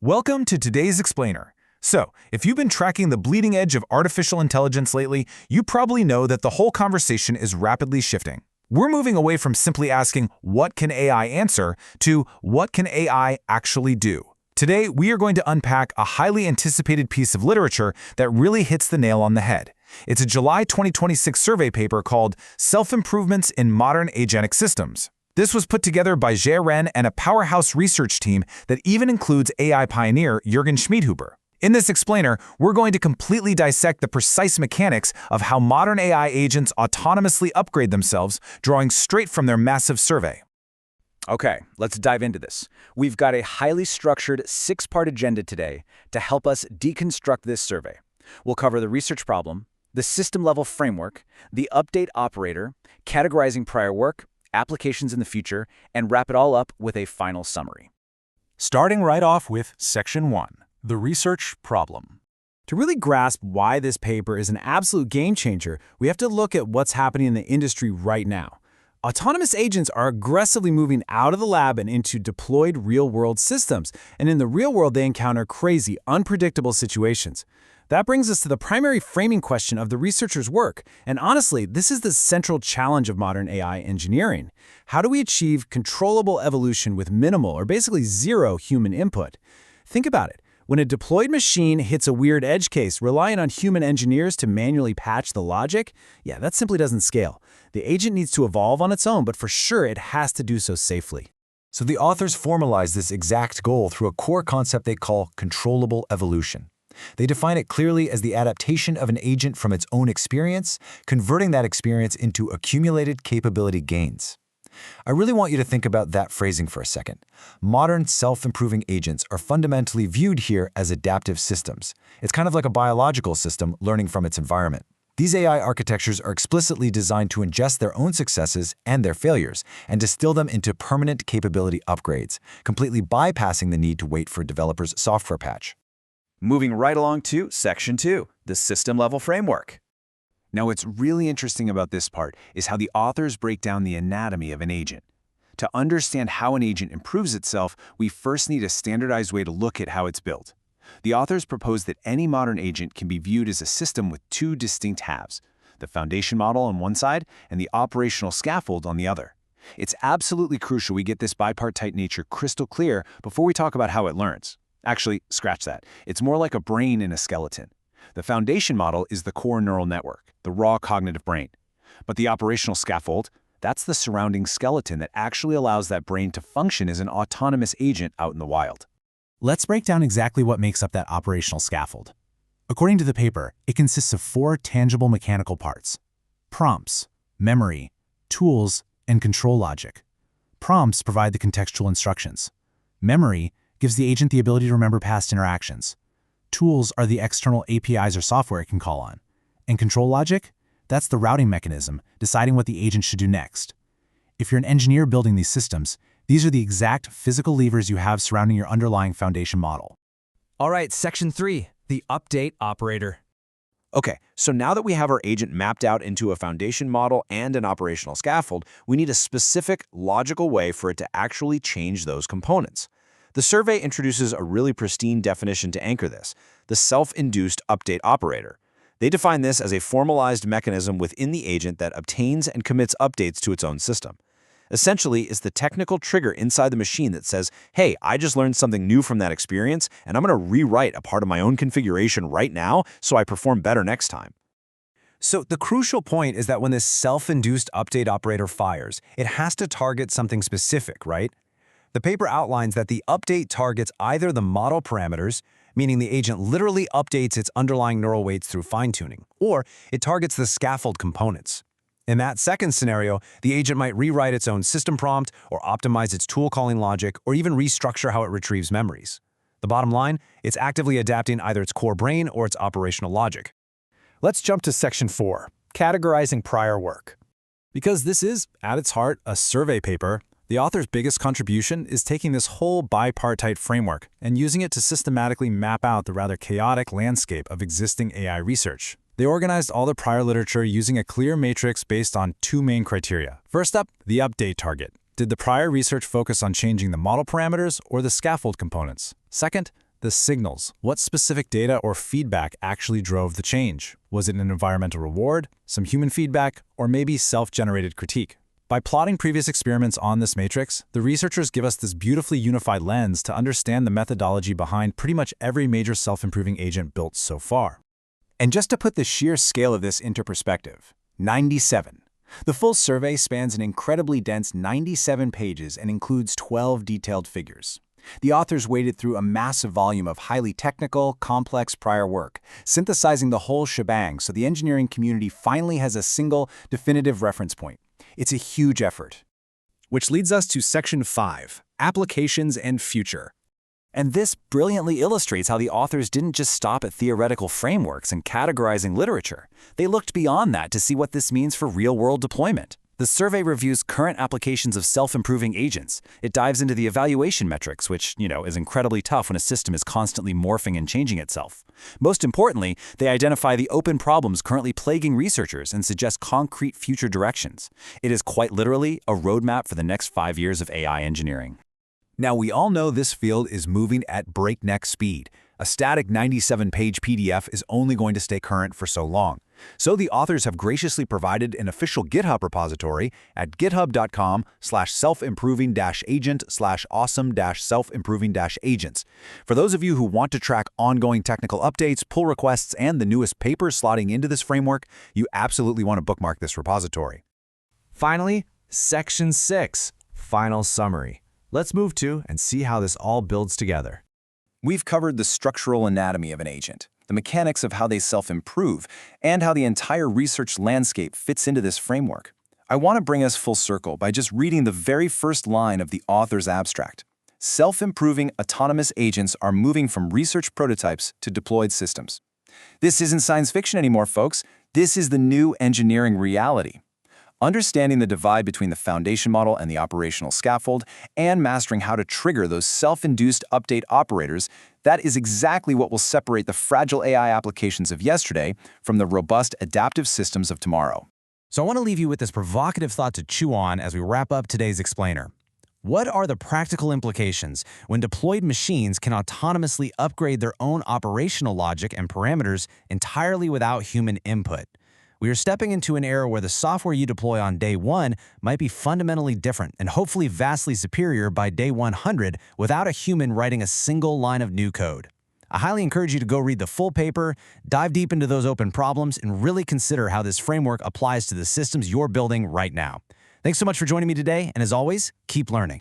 Welcome to today's explainer. So, if you've been tracking the bleeding edge of artificial intelligence lately, you probably know that the whole conversation is rapidly shifting. We're moving away from simply asking, what can AI answer, to what can AI actually do? Today, we are going to unpack a highly anticipated piece of literature that really hits the nail on the head. It's a July 2026 survey paper called Self-Improvements in Modern Agentic Systems. This was put together by Jie Ren and a powerhouse research team that even includes AI pioneer Jürgen Schmidhuber. In this explainer, we're going to completely dissect the precise mechanics of how modern AI agents autonomously upgrade themselves, drawing straight from their massive survey. Okay, let's dive into this. We've got a highly structured 6-part agenda today to help us deconstruct this survey. We'll cover the research problem, the system-level framework, the update operator, categorizing prior work, applications in the future, and wrap it all up with a final summary. Starting right off with Section 1, the research problem. To really grasp why this paper is an absolute game-changer, we have to look at what's happening in the industry right now. Autonomous agents are aggressively moving out of the lab and into deployed real-world systems, and in the real world they encounter crazy, unpredictable situations. That brings us to the primary framing question of the researchers' work, and honestly, this is the central challenge of modern AI engineering. How do we achieve controllable evolution with minimal or basically zero human input? Think about it. When a deployed machine hits a weird edge case, relying on human engineers to manually patch the logic, that simply doesn't scale. The agent needs to evolve on its own, but for sure it has to do so safely. So the authors formalize this exact goal through a core concept they call controllable evolution. They define it clearly as the adaptation of an agent from its own experience, converting that experience into accumulated capability gains. I really want you to think about that phrasing for a second. Modern self-improving agents are fundamentally viewed here as adaptive systems. It's kind of like a biological system learning from its environment. These AI architectures are explicitly designed to ingest their own successes and their failures and distill them into permanent capability upgrades, completely bypassing the need to wait for a developer's software patch. Moving right along to Section 2, the system-level framework. Now, what's really interesting about this part is how the authors break down the anatomy of an agent. To understand how an agent improves itself, we first need a standardized way to look at how it's built. The authors propose that any modern agent can be viewed as a system with two distinct halves, the foundation model on one side and the operational scaffold on the other. It's absolutely crucial we get this bipartite nature crystal clear before we talk about how it learns. Actually, scratch that. It's more like a brain in a skeleton. The foundation model is the core neural network, the raw cognitive brain. But the operational scaffold, that's the surrounding skeleton that actually allows that brain to function as an autonomous agent out in the wild. Let's break down exactly what makes up that operational scaffold. According to the paper, it consists of 4 tangible mechanical parts: prompts, memory, tools, and control logic. Prompts provide the contextual instructions. Memory gives the agent the ability to remember past interactions. Tools are the external APIs or software it can call on. And control logic? That's the routing mechanism, deciding what the agent should do next. If you're an engineer building these systems, these are the exact physical levers you have surrounding your underlying foundation model. All right, Section 3, the update operator. Okay, so now that we have our agent mapped out into a foundation model and an operational scaffold, we need a specific, logical way for it to actually change those components. The survey introduces a really pristine definition to anchor this: the self-induced update operator. They define this as a formalized mechanism within the agent that obtains and commits updates to its own system. Essentially, it's the technical trigger inside the machine that says, hey, I just learned something new from that experience, and I'm going to rewrite a part of my own configuration right now so I perform better next time. So the crucial point is that when this self-induced update operator fires, it has to target something specific, right? The paper outlines that the update targets either the model parameters, meaning the agent literally updates its underlying neural weights through fine-tuning, or it targets the scaffold components. In that second scenario, the agent might rewrite its own system prompt, or optimize its tool calling logic, or even restructure how it retrieves memories. The bottom line, it's actively adapting either its core brain or its operational logic. Let's jump to Section 4, categorizing prior work. Because this is, at its heart, a survey paper, the author's biggest contribution is taking this whole bipartite framework and using it to systematically map out the rather chaotic landscape of existing AI research. They organized all the prior literature using a clear matrix based on 2 main criteria. First up, the update target. Did the prior research focus on changing the model parameters or the scaffold components? Second, The signals. What specific data or feedback actually drove the change? Was it an environmental reward, some human feedback, or maybe self-generated critique? By plotting previous experiments on this matrix, the researchers give us this beautifully unified lens to understand the methodology behind pretty much every major self-improving agent built so far. And just to put the sheer scale of this into perspective, 97. The full survey spans an incredibly dense 97 pages and includes 12 detailed figures. The authors waded through a massive volume of highly technical, complex prior work, synthesizing the whole shebang so the engineering community finally has a single, definitive reference point. It's a huge effort. Which leads us to Section 5, Applications and Future. And this brilliantly illustrates how the authors didn't just stop at theoretical frameworks and categorizing literature. They looked beyond that to see what this means for real-world deployment. The survey reviews current applications of self-improving agents. It dives into the evaluation metrics, which, is incredibly tough when a system is constantly morphing and changing itself. Most importantly, they identify the open problems currently plaguing researchers and suggest concrete future directions. It is quite literally a roadmap for the next 5 years of AI engineering. Now, we all know this field is moving at breakneck speed. A static 97-page PDF is only going to stay current for so long. So the authors have graciously provided an official GitHub repository at github.com/self-improving-agent/awesome-self-improving-agents. For those of you who want to track ongoing technical updates, pull requests, and the newest papers slotting into this framework, you absolutely want to bookmark this repository. Finally, Section 6, Final Summary. Let's move to and see how this all builds together. We've covered the structural anatomy of an agent, the mechanics of how they self-improve, and how the entire research landscape fits into this framework. I want to bring us full circle by just reading the very first line of the author's abstract. Self-improving autonomous agents are moving from research prototypes to deployed systems. This isn't science fiction anymore, folks. This is the new engineering reality. Understanding the divide between the foundation model and the operational scaffold, and mastering how to trigger those self-induced update operators, that is exactly what will separate the fragile AI applications of yesterday from the robust adaptive systems of tomorrow. So I want to leave you with this provocative thought to chew on as we wrap up today's explainer. What are the practical implications when deployed machines can autonomously upgrade their own operational logic and parameters entirely without human input? We are stepping into an era where the software you deploy on day 1 might be fundamentally different and hopefully vastly superior by day 100 without a human writing a single line of new code. I highly encourage you to go read the full paper, dive deep into those open problems, and really consider how this framework applies to the systems you're building right now. Thanks so much for joining me today, and as always, keep learning.